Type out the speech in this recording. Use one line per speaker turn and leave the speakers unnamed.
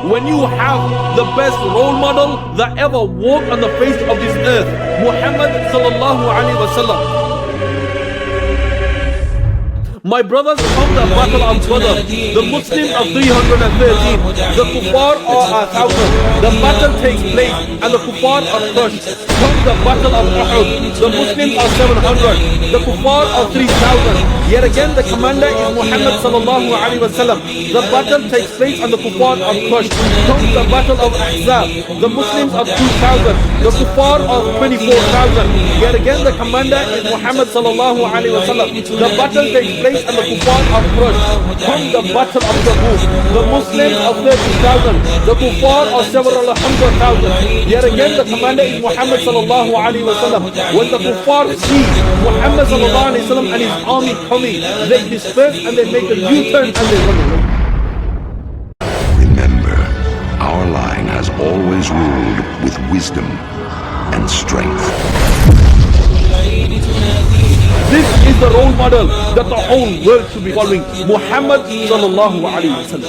when you have the best role model that ever walked on the face of this earth, Muhammad sallallahu alaihi wasallam. My brothers, from the battle of Badr, the Muslims are 313, the Kuffar are 1,000. The battle takes place and the Kuffar are crushed. From the battle of Uhud, the Muslims are 700, the Kuffar are 3,000. Yet again the commander is Muhammad sallallahu alaihi wasallam. The battle takes place and the Kuffar are crushed. From the battle of Ahzab, the Muslims are 2,000, the Kuffar are 24,000. Yet again the commander is Muhammad sallallahu alaihi wasallam. The battle takes place and the Kuffar are crushed. From the battle of Tabuk, the Muslims are 30,000, the Kuffar are several hundred thousand. Yet again the commander is Muhammad sallallahu alaihi wasallam. When the Kuffar see Muhammad sallallahu alaihi wasallam and his army coming, they disperse and they make a U-turn and they run away.
Remember, our line has always ruled with wisdom and strength.
This is the role model that the whole world should be following. Muhammad sallallahu alaihi wasallam.